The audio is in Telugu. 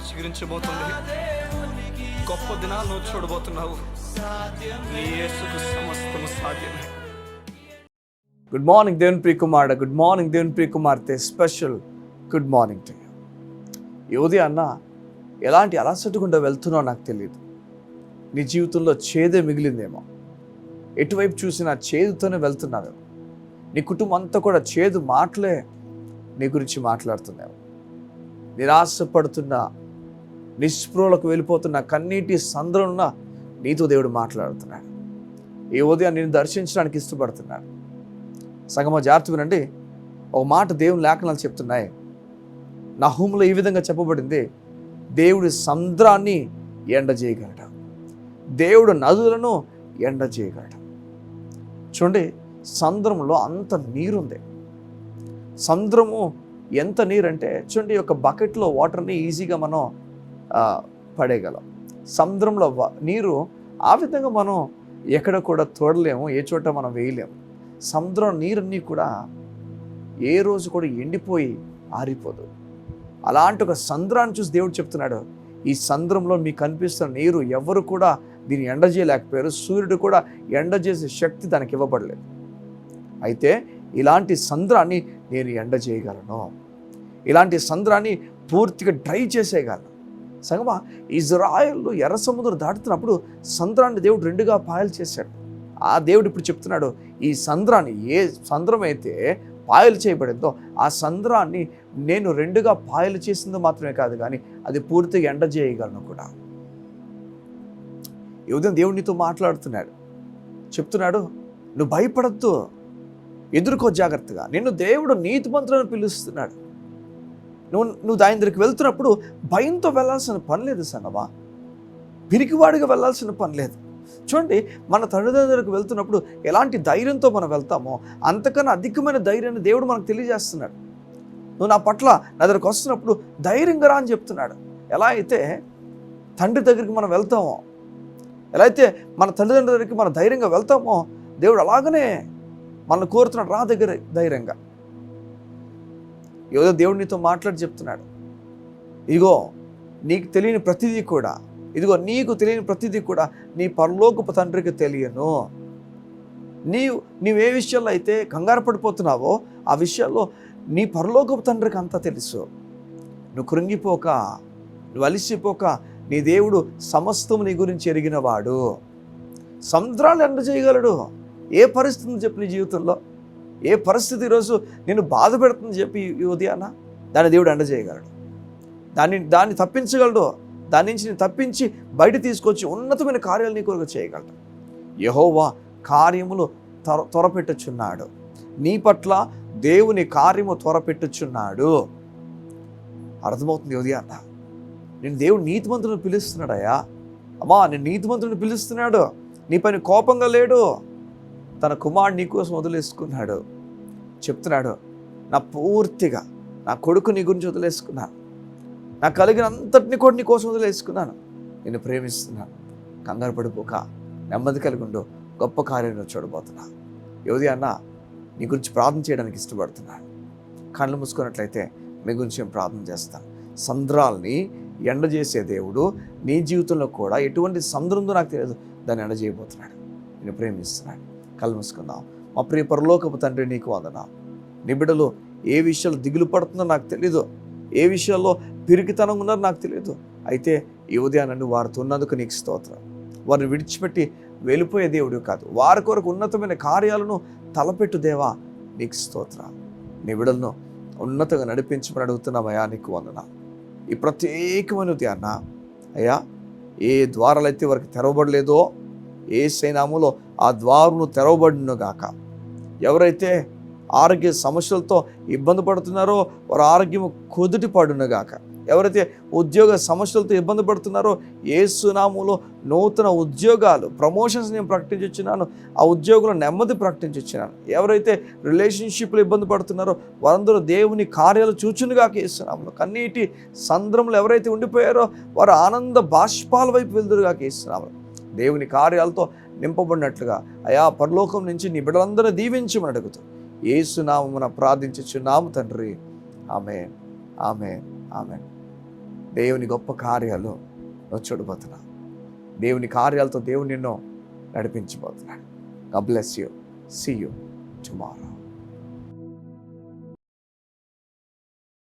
చిగురించబోతుంది. గొప్ప దినాలు నువ్వు చూడబోతున్నావు. నీ యేసుకు సమస్తము సాధ్యమే. గుడ్ మార్నింగ్ దేవుని ప్రియ కుమారుడు, గుడ్ మార్నింగ్ దేవుని ప్రియ కుమార్తె, special good morning to you. ఈ ఉదయాన్న ఎలాంటి అలసట గుండా వెళ్తున్నావు నాకు తెలియదు. నీ జీవితంలో చేదే మిగిలిందేమో, ఎటువైపు చూసినా చేదుతోనే వెళ్తున్నావేమో. నీ కుటుంబం అంతా కూడా చేదు మాటలే నీ గురించి మాట్లాడుతున్నావు. నిరాశపడుతున్నా, నిస్పృహలకు వెళ్ళిపోతున్న, కన్నీటి సంద్రంలో నీతో దేవుడు మాట్లాడుతున్నాడు. ఈ ఉదయం నేను దర్శించడానికి ఇష్టపడుతున్నాడు. సగమ జాగ్రత్త వినండి. ఒక మాట దేవుని లేఖనాలు చెప్తున్నాయి. నహూములో ఈ విధంగా చెప్పబడింది, దేవుడి సంద్రాన్ని ఎండజేయగలడు, దేవుడు నదులను ఎండజేయగలడు. చూడండి, సంద్రంలో అంత నీరుంది. సంద్రము ఎంత నీరంటే చూడండి, ఒక బకెట్లో వాటర్ని ఈజీగా మనం పడేయగలం. సముద్రంలో నీరు ఆ విధంగా మనం ఎక్కడ కూడా తోడలేము, ఏ చోట మనం వేయలేము. సముద్రం నీరన్నీ కూడా ఏ రోజు కూడా ఎండిపోయి ఆరిపోదు. అలాంటి ఒక సంద్రాన్ని చూసి దేవుడు చెప్తున్నాడు, ఈ సంద్రంలో మీకు కనిపిస్తున్న నీరు ఎవరు కూడా దీన్ని ఎండజేయలేకపోయారు. సూర్యుడు కూడా ఎండజేసే శక్తి దానికి ఇవ్వబడలేదు. అయితే ఇలాంటి సంద్రాన్ని నేను ఎండజేయగలను, ఇలాంటి సంద్రాన్ని పూర్తిగా డ్రై చేసేయగలను. సంగమా, ఇజ్రాయెల్ ఎర్ర సముద్రం దాటుతున్నప్పుడు సంద్రాన్ని దేవుడు రెండుగా పాయలు చేశాడు. ఆ దేవుడు ఇప్పుడు చెప్తున్నాడు, ఈ సంద్రాన్ని, ఏ సంద్రం అయితే పాయలు చేయబడిందో ఆ సంద్రాన్ని నేను రెండుగా పాయలు చేసిందో మాత్రమే కాదు, కానీ అది పూర్తిగా ఎండజేయగలను కూడా. ఈ ఉదయం దేవుడు నీతో మాట్లాడుతున్నాడు, చెప్తున్నాడు, నువ్వు భయపడద్దు, ఎదుర్కో జాగ్రత్తగా. నిన్ను దేవుడు నీతిమంతులను పిలుస్తున్నాడు. నువ్వు దాని దగ్గరికి వెళ్తున్నప్పుడు భయంతో వెళ్ళాల్సిన పని లేదు సంగమా, పిరికివాడిగా వెళ్ళాల్సిన పని లేదు. చూడండి, మన తల్లిదండ్రుల దగ్గరికి వెళ్తున్నప్పుడు ఎలాంటి ధైర్యంతో మనం వెళ్తామో అంతకన్నా అధికమైన ధైర్యాన్ని దేవుడు మనకు తెలియజేస్తున్నాడు. నువ్వు నా పట్ల నా దగ్గరకు వస్తున్నప్పుడు ధైర్యంగా రా అని చెప్తున్నాడు. ఎలా అయితే తండ్రి దగ్గరికి మనం వెళ్తామో, ఎలా అయితే మన తల్లిదండ్రుల దగ్గరికి మనం ధైర్యంగా వెళ్తామో, దేవుడు అలాగనే మనల్ని కోరుతున్నాడు, రా దగ్గర ధైర్యంగా. ఏదో దేవుడు నీతో మాట్లాడి చెప్తున్నాడు, ఇదిగో నీకు తెలియని ప్రతిదీ కూడా, ఇదిగో నీకు తెలియని ప్రతిదీ కూడా నీ పరలోకపు తండ్రికి తెలియను. నీవే విషయాల్లో అయితే కంగారు పడిపోతున్నావో ఆ విషయాల్లో నీ పరలోకపు తండ్రికి అంతా తెలుసు. నువ్వు కృంగిపోక, నువ్వు అలిసిపోక, నీ దేవుడు సమస్తము నీ గురించి ఎరిగినవాడు. సముద్రాలు ఎండ చేయగలడు. ఏ పరిస్థితి చెప్పి నీ జీవితంలో, ఏ పరిస్థితి ఈరోజు నేను బాధ పెడుతుంది చెప్పి ఈ ఉదయాన, దాన్ని దేవుడు ఎండ చేయగలడు. దాన్ని తప్పించగలడు. దాని నుంచి నేను తప్పించి బయట తీసుకొచ్చి ఉన్నతమైన కార్యాలు నీ కొరకు చేయగలడు. యెహోవా కార్యములు త్వరపెట్టుచున్నాడు. నీ పట్ల దేవుని కార్యము త్వరపెట్టుచున్నాడు. అర్థమవుతుంది ఉదయాన్న. నేను దేవుడు నీతిమంతులను పిలుస్తున్నాడయ్యా. అమ్మా, నేను నీతిమంతులను పిలుస్తున్నాడు. నీ పైన కోపంగా లేడు. తన కుమారుడు నీ కోసం వదిలేసుకున్నాడు. చెప్తున్నాడు, నా పూర్తిగా నా కొడుకు నీ గురించి వదిలేసుకున్నాను, నాకు కలిగిన అంతటిని కూడా నీ కోసం వదిలేసుకున్నాను, నేను ప్రేమిస్తున్నాను. కంగారు పడిపోక నెమ్మది కలిగి ఉండు, గొప్ప కార్యాన్ని చూడబోతున్నా. యోధి అన్న, నీ గురించి ప్రార్థన చేయడానికి ఇష్టపడుతున్నాను. కళ్ళు మూసుకున్నట్లయితే మీ గురించి నేను ప్రార్థన చేస్తాను. సంద్రాల్ని ఎండజేసే దేవుడు నీ జీవితంలో కూడా ఎటువంటి సంద్రం ఉందో నాకు తెలియదు, దాన్ని ఎండజేయబోతున్నాడు. నేను ప్రేమిస్తున్నాను. కళ్ళు మూసుకుందాం. మా ప్రియ పరలోకపు తండ్రి, నీకు వందనాలు. నీ బిడ్డలు ఏ విషయాలు దిగులు పడుతుందో నాకు తెలీదు, ఏ విషయాల్లో పిరికితనం ఉన్నారో నాకు తెలియదు. అయితే ఈ ఉదయాన్ని వారితో ఉన్నందుకు నీకు స్తోత్రం. వారిని విడిచిపెట్టి వెళ్ళిపోయే దేవుడు కాదు, వారి కొరకు ఉన్నతమైన కార్యాలను తలపెట్టు దేవా, నీకు స్తోత్రం. నీ బిడ్డలను ఉన్నతంగా నడిపించమని అడుగుతున్నామయ్యా, నీకు వందనాలు. ఈ ప్రత్యేకమైన ఉదయాన్న అయ్యా, ఏ ద్వారాలైతే వారికి తెరవబడలేదో యేసు నామములో ఆ ద్వారమును తెరవబడును గాక. ఎవరైతే ఆరోగ్య సమస్యలతో ఇబ్బంది పడుతున్నారో వారి ఆరోగ్యం కుదుటి పడును గాక. ఎవరైతే ఉద్యోగ సమస్యలతో ఇబ్బంది పడుతున్నారో యేసు నామములో నూతన ఉద్యోగాలు, ప్రమోషన్స్ నేను ప్రకటించున్నాను. ఆ ఉద్యోగంలో నెమ్మది ప్రకటించున్నాను. ఎవరైతే రిలేషన్షిప్లో ఇబ్బంది పడుతున్నారో వారందరూ దేవుని కార్యాలు చూచునుగాక యేసు నామములో. కన్నీటి సంద్రంలో ఎవరైతే ఉండిపోయారో వారు ఆనంద బాష్పాల వైపు వెళ్దురుగాక యేసు నామములో. దేవుని కార్యాలతో నింపబడినట్లుగా అయా పరలోకం నుంచి నీ బిడ్డలందరూ దీవించమని అడుగుతూ యేసు నామమున ప్రార్థించుచున్నాము తండ్రి. ఆమేన్, ఆమేన్, ఆమేన్. దేవుని గొప్ప కార్యాలు నువ్వు చూడబోతున్నావు. దేవుని కార్యాలతో దేవుడు నిన్ను నడిపించబోతున్నాడు. God bless you. See you tomorrow.